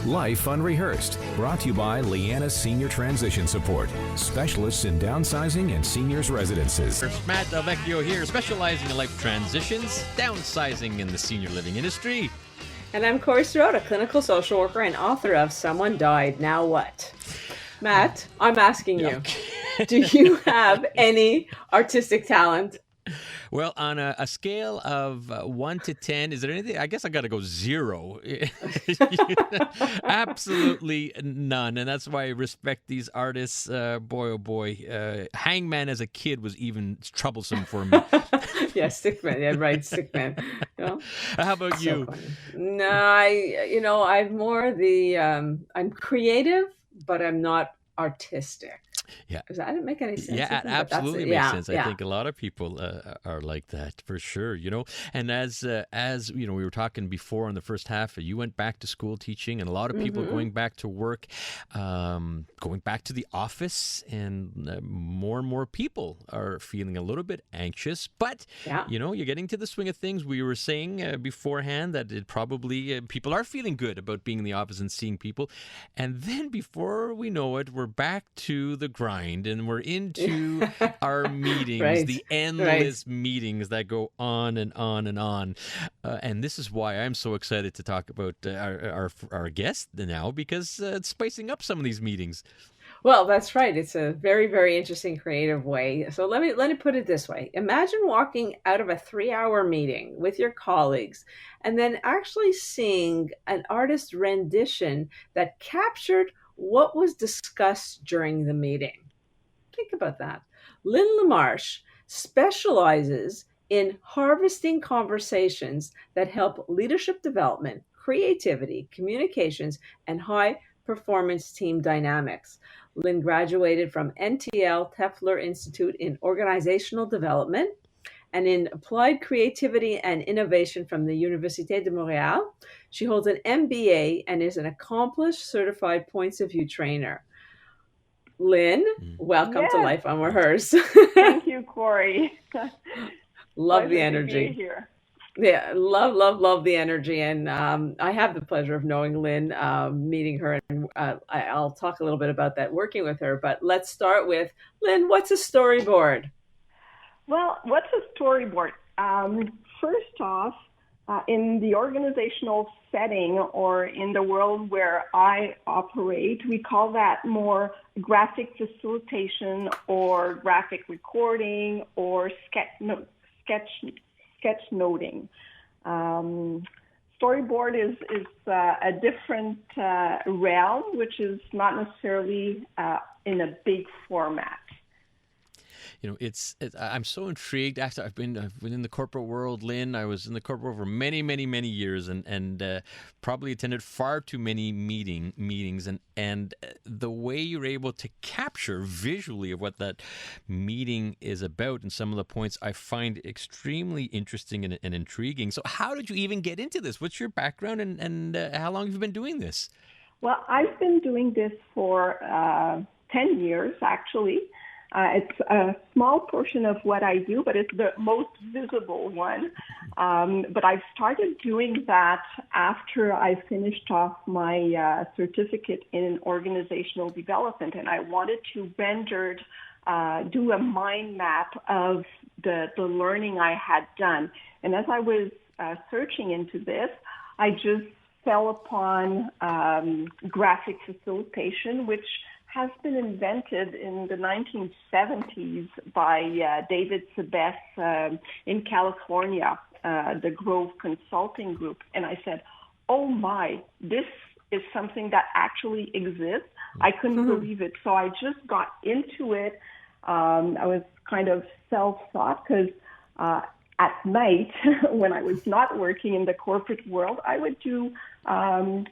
Life Unrehearsed, brought to you by Lianas Senior Transition Support, specialists in downsizing and seniors residences. Matt Delvecchio here, specializing in life transitions, downsizing in the senior living industry. And I'm Corey Sirota, clinical social worker and author of Someone Died, Now What? Matt, I'm asking you, do you have any artistic talent? Well, on a scale of 1 to 10, is there anything? I guess I got to go 0. Absolutely none. And that's why I respect these artists. Boy, oh boy. Hangman as a kid was even troublesome for me. Yeah, stickman. Yeah, right, stickman. You know? How about you? Funny. No, I'm more I'm creative, but I'm not artistic. Yeah. Does that make any sense? Yeah, it absolutely makes sense. I think a lot of people are like that for sure, And as we were talking before in the first half, you went back to school teaching, and a lot of people going back to work, going back to the office, and more people are feeling a little bit anxious. But you're getting to the swing of things. We were saying beforehand that it probably people are feeling good about being in the office and seeing people, and then before we know it, we're back to the grind, and we're into our meetings, the endless meetings that go on and on and on. And this is why I'm so excited to talk about our guest now, because it's spicing up some of these meetings. Well, that's right. It's a very, very interesting, creative way. So let me put it this way. Imagine walking out of a 3-hour meeting with your colleagues and then actually seeing an artist's rendition that captured what was discussed during the meeting. Think about that. Lynn LaMarche specializes in harvesting conversations that help leadership development, creativity, communications, and high-performance team dynamics. Lynn graduated from NTL Tefler Institute in Organizational Development and in Applied Creativity and Innovation from the Université de Montréal. She holds an MBA and is an accomplished certified points of view trainer. Lynn, welcome to Life Unrehearsed. Thank you, Corey. Love the energy. To be here. Yeah, love the energy. And I have the pleasure of knowing Lynn, meeting her, and I'll talk a little bit about that, working with her. But let's start with, Lynn, what's a storyboard? Well, what's a storyboard? First off, in the organizational setting or in the world where I operate, we call that more graphic facilitation or graphic recording or sketch noting. Storyboard is a different realm, which is not necessarily in a big format. I'm so intrigued. Actually, I've been in the corporate world, Lynn. I was in the corporate world for many, many, many years, and probably attended far too many meetings. And the way you're able to capture visually of what that meeting is about, and some of the points I find extremely interesting and intriguing. So, how did you even get into this? What's your background, and how long have you been doing this? Well, I've been doing this for 10 years, actually. It's a small portion of what I do, but it's the most visible one. But I started doing that after I finished off my certificate in organizational development, and I wanted to do a mind map of the learning I had done. And as I was searching into this, I just fell upon graphic facilitation, which has been invented in the 1970s by David Sebes in California, the Grove Consulting Group. And I said, oh my, this is something that actually exists. I couldn't believe it. So I just got into it. I was kind of self-taught because at night, when I was not working in the corporate world, I would do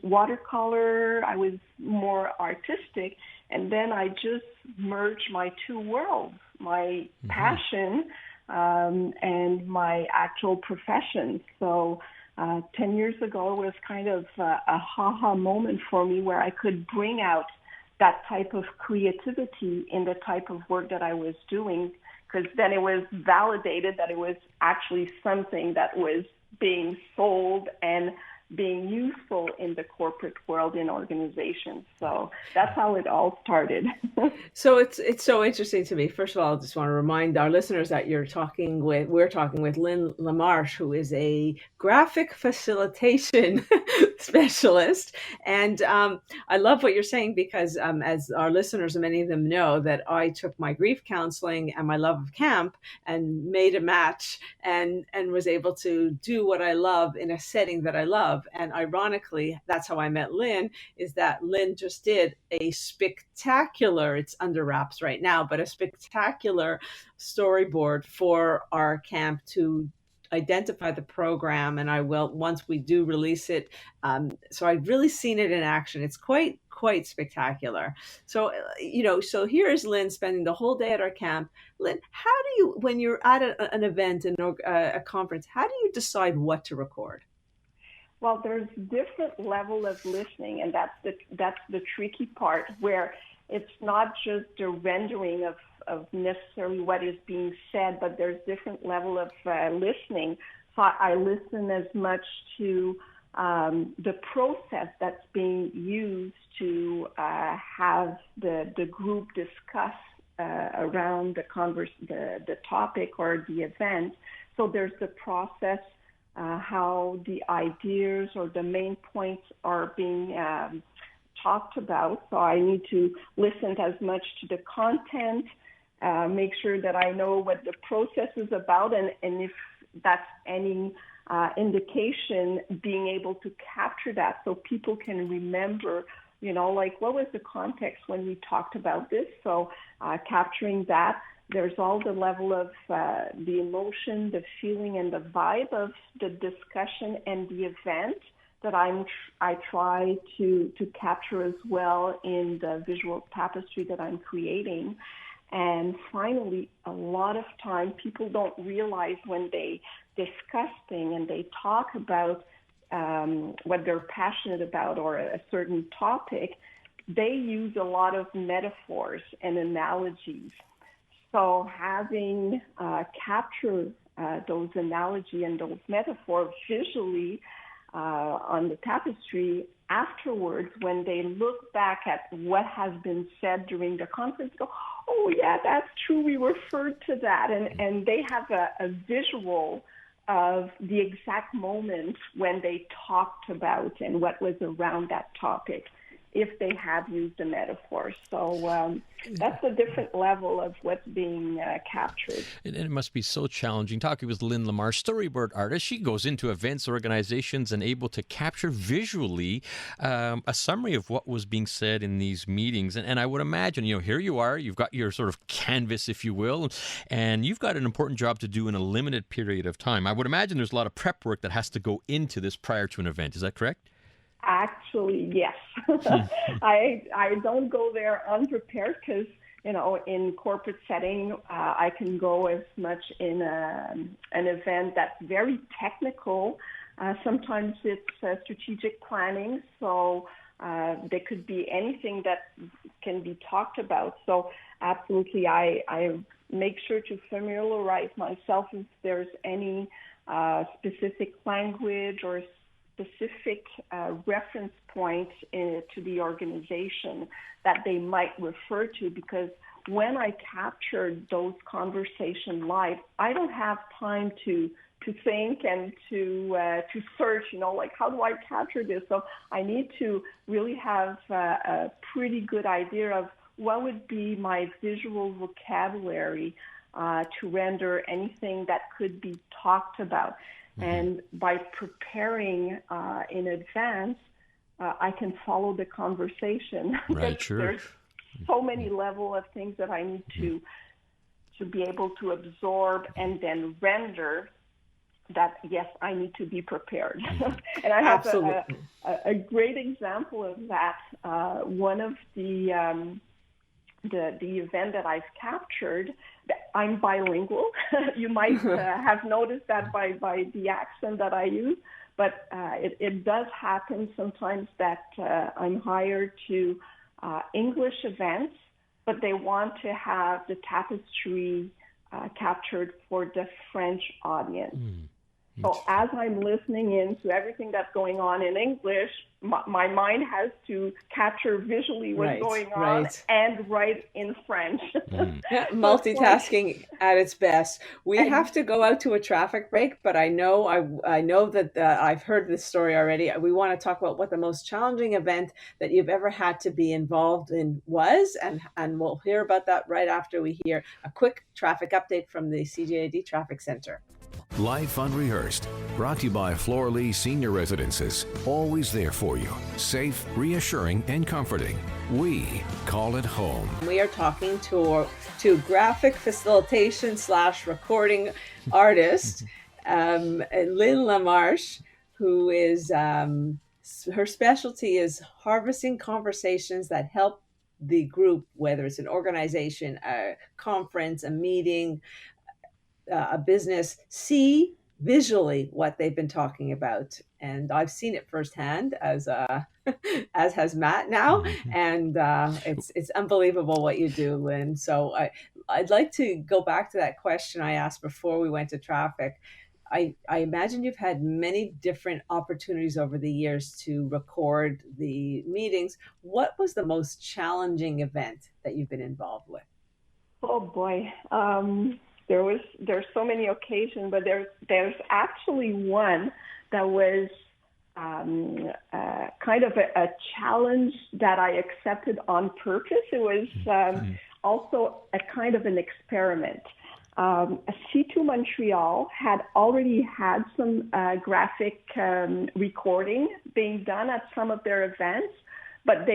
watercolor. I was more artistic. And then I just merged my two worlds, my passion and my actual profession. So 10 years ago was kind of a ha-ha moment for me where I could bring out that type of creativity in the type of work that I was doing, because then it was validated that it was actually something that was being sold and being useful in the corporate world in organizations. So that's how it all started. So it's so interesting to me. First of all, I just want to remind our listeners that we're talking with Lynn Lamarche, who is a graphic facilitation specialist. And I love what you're saying because as our listeners, many of them know that I took my grief counseling and my love of camp and made a match and was able to do what I love in a setting that I love. And ironically, that's how I met Lynn, is that Lynn just did a spectacular, it's under wraps right now, but a spectacular storyboard for our camp to identify the program. And I will, once we do release it. So I've really seen it in action. It's quite spectacular. So, so here's Lynn spending the whole day at our camp. Lynn, how do you, when you're at an event and a conference, how do you decide what to record? Well, there's different level of listening, and that's the tricky part, where it's not just the rendering of necessarily what is being said, but there's different level of listening. So I listen as much to the process that's being used to have the group discuss around the topic or the event. So there's the process, how the ideas or the main points are being talked about. So I need to listen as much to the content, make sure that I know what the process is about, and if that's any indication, being able to capture that so people can remember, like what was the context when we talked about this. So capturing that. There's all the level of the emotion, the feeling, and the vibe of the discussion and the event that I try to capture as well in the visual tapestry that I'm creating. And finally, a lot of time people don't realize when they discuss things and they talk about what they're passionate about or a certain topic, they use a lot of metaphors and analogies. So having captured those analogy and those metaphors visually on the tapestry, afterwards, when they look back at what has been said during the conference, go, oh yeah, that's true, we referred to that. And they have a visual of the exact moment when they talked about and what was around that topic, if they have used a metaphor. So that's a different level of what's being captured. And it must be so challenging. Talking with Lynn Lamarche, storyboard artist, she goes into events, organizations, and able to capture visually a summary of what was being said in these meetings. And I would imagine, here you are, you've got your sort of canvas, if you will, and you've got an important job to do in a limited period of time. I would imagine there's a lot of prep work that has to go into this prior to an event. Is that correct? Actually, yes. I don't go there unprepared because, in corporate setting, I can go as much in an event that's very technical. Sometimes it's strategic planning, so there could be anything that can be talked about. So absolutely, I make sure to familiarize myself if there's any specific language or specific reference points to the organization that they might refer to, because when I capture those conversations live, I don't have time to think and to search, like how do I capture this? So I need to really have a pretty good idea of what would be my visual vocabulary to render anything that could be talked about. And by preparing in advance, I can follow the conversation. Right, sure. There's so many levels of things that I need to be able to absorb and then render that, yes, I need to be prepared. And I have a great example of that. One of the event that I've captured, I'm bilingual. You might have noticed that by the accent that I use, but it does happen sometimes that I'm hired to English events, but they want to have the tapestry captured for the French audience. So as I'm listening in to everything that's going on in English, my mind has to capture visually what's going on and write in French. Yeah, multitasking at its best. We have to go out to a traffic break, but I know that I've heard this story already. We want to talk about what the most challenging event that you've ever had to be involved in was, and we'll hear about that right after we hear a quick traffic update from the CJAD Traffic Center. Life Unrehearsed, brought to you by Flora Lee Senior Residences. Always there for you. Safe, reassuring, and comforting. We call it home. We are talking to graphic facilitation / recording artist, Lynn Lamarche, who is, her specialty is harvesting conversations that help the group, whether it's an organization, a conference, a meeting, a business, see visually what they've been talking about. And I've seen it firsthand, as has Matt now, and it's unbelievable what you do, Lynn. So I'd like to go back to that question I asked before we went to traffic. I imagine you've had many different opportunities over the years to record the meetings. What was the most challenging event that you've been involved with? Oh boy. There's so many occasions, but there's actually one that was kind of a challenge that I accepted on purpose. It was also a kind of an experiment. C2 Montreal had already had some graphic recording being done at some of their events, but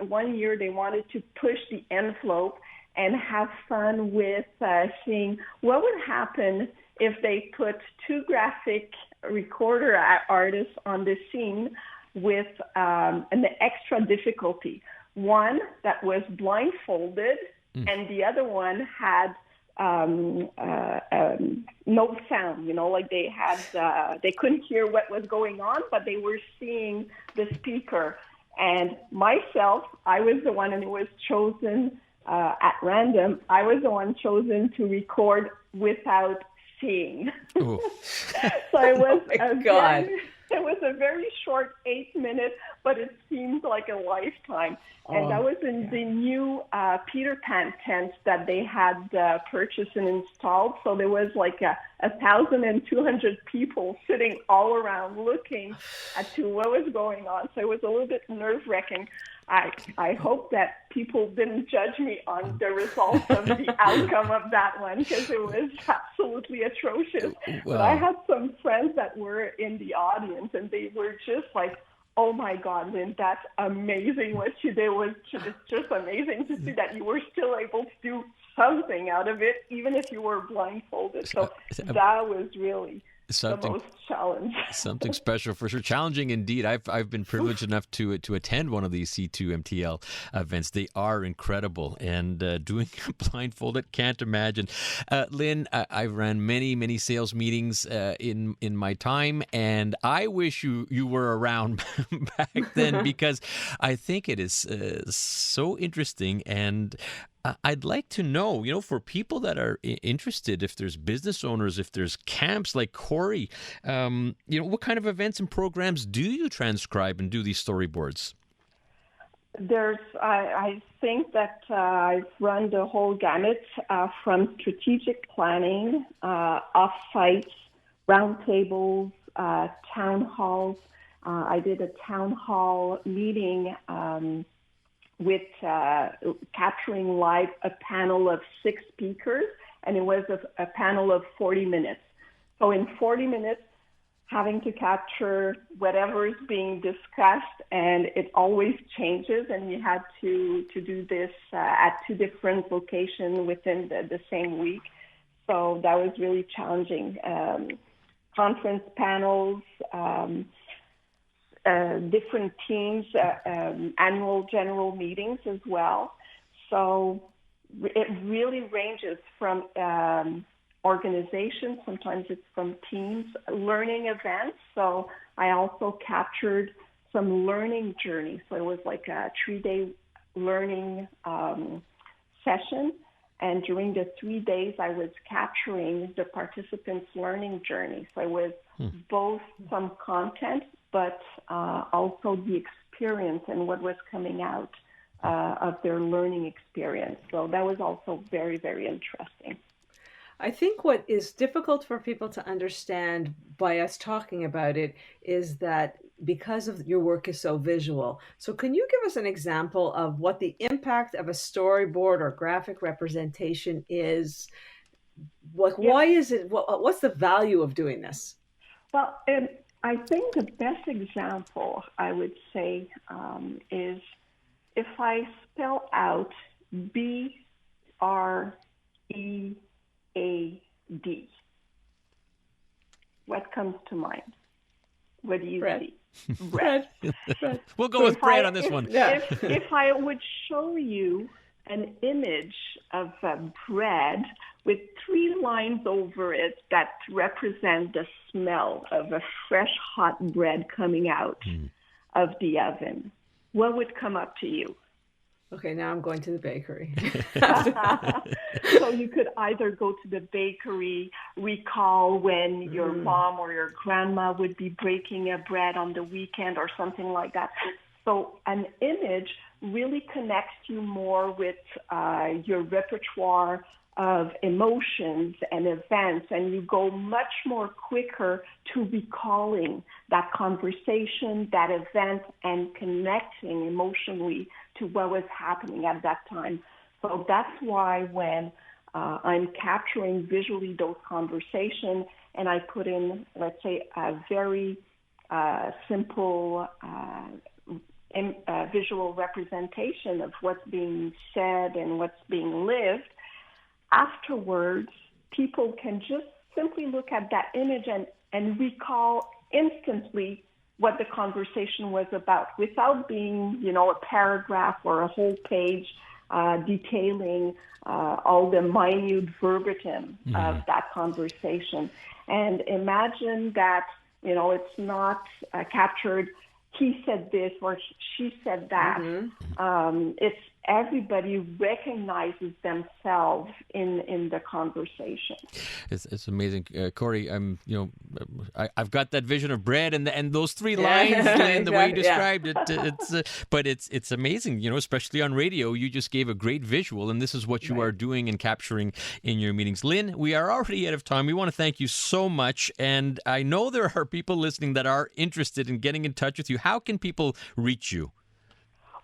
one year they wanted to push the envelope and have fun with seeing what would happen if they put two graphic recorder artists on the scene with an extra difficulty. One that was blindfolded, and the other one had no sound. Like they couldn't hear what was going on, but they were seeing the speaker. And myself, I was the one who was chosen. At random, I was the one chosen to record without seeing. So it was it was a very short 8 minutes, but it seemed like a lifetime. And that was in the new Peter Pan tent that they had purchased and installed. So there was like 1,200 people sitting all around looking to what was going on. So it was a little bit nerve-wracking. I hope that people didn't judge me on the results of the outcome of that one, because it was absolutely atrocious. Wow. But I had some friends that were in the audience, and they were just like, "Oh my God, Lynn, that's amazing what you did. It's just amazing to see that you were still able to do something out of it, even if you were blindfolded." So that was really the most challenge. Something special for sure. Challenging indeed. I've been privileged enough to attend one of these C2 MTL events. They are incredible, and doing blindfolded, can't imagine. Lynn, I've ran many sales meetings in my time, and I wish you were around back then, because I think it is so interesting. And I'd like to know, for people that are interested, if there's business owners, if there's camps like Corey, what kind of events and programs do you transcribe and do these storyboards? I think that I've run the whole gamut from strategic planning, off-sites, roundtables, town halls. I did a town hall meeting with capturing live a panel of 6 speakers, and it was a panel of 40 minutes. So in 40 minutes, having to capture whatever is being discussed, and it always changes, and you had to do this at 2 different locations within the same week. So that was really challenging. Conference panels, different teams, annual general meetings as well. So it really ranges from organizations, sometimes it's from teams, learning events. So I also captured some learning journeys. So it was like a 3-day learning session. And during the 3 days, I was capturing the participants' learning journey. So it was both some content, but also the experience and what was coming out of their learning experience. So that was also very, very interesting. I think what is difficult for people to understand by us talking about it is that because of your work is so visual. So can you give us an example of what the impact of a storyboard or graphic representation is? Why is it, what's the value of doing this? Well, I think the best example I would say is if I spell out BREAD, what comes to mind? What do you see? Bread. We'll go with bread on this one. If I would show you an image of bread with 3 lines over it that represent the smell of a fresh hot bread coming out of the oven, what would come up to you? Okay, now I'm going to the bakery. So you could either go to the bakery, recall when your mom or your grandma would be breaking a bread on the weekend or something like that. So an image really connects you more with your repertoire of emotions and events, and you go much more quicker to recalling that conversation, that event, and connecting emotionally to what was happening at that time. So that's why when I'm capturing visually those conversations and I put in, let's say, a very simple visual representation of what's being said and what's being lived, afterwards, people can just simply look at that image and recall instantly what the conversation was about without being, a paragraph or a whole page detailing all the minute verbatim of that conversation. And imagine that, it's not captured, he said this or she said that. It's everybody recognizes themselves in the conversation. It's amazing, Corey. I've got that vision of bread and those 3 lines, Lynn, the way you described it. But it's amazing, especially on radio. You just gave a great visual, and this is what you are doing and capturing in your meetings. Lynn, we are already out of time. We want to thank you so much, and I know there are people listening that are interested in getting in touch with you. How can people reach you?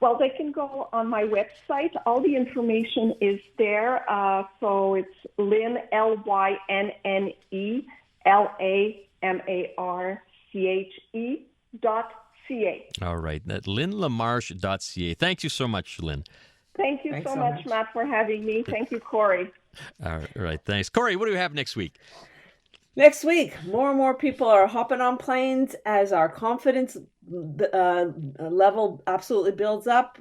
Well, they can go on my website. All the information is there. So it's Lynne, LYNNELAMARCHE.ca. All right. That's LynneLamarche.ca. Thank you so much, Lynn. Thank you so much, Matt, for having me. Thank you, Corey. All right. Thanks. Corey, what do we have next week? Next week, more and more people are hopping on planes as our confidence level absolutely builds up.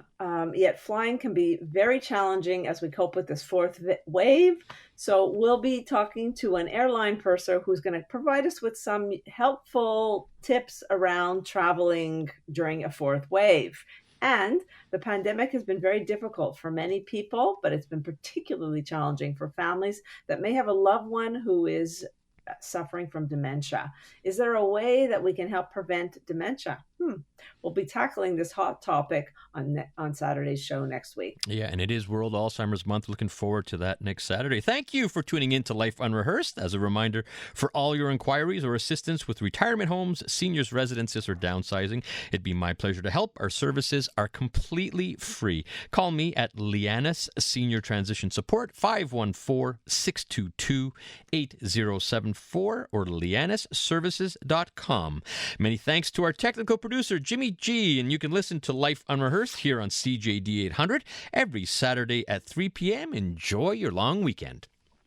Yet flying can be very challenging as we cope with this 4th wave. So we'll be talking to an airline purser who's going to provide us with some helpful tips around traveling during a 4th wave. And the pandemic has been very difficult for many people, but it's been particularly challenging for families that may have a loved one who is suffering from dementia. Is there a way that we can help prevent dementia? We'll be tackling this hot topic on Saturday's show next week. Yeah, and it is World Alzheimer's Month. Looking forward to that next Saturday. Thank you for tuning in to Life Unrehearsed. As a reminder, for all your inquiries or assistance with retirement homes, seniors residences, or downsizing, it'd be my pleasure to help. Our services are completely free. Call me at Lianas Senior Transition Support, 514-622-8074 or lianasservices.com. Many thanks to our technical producer, Jimmy G, and you can listen to Life Unrehearsed here on CJD 800 every Saturday at 3 p.m. Enjoy your long weekend.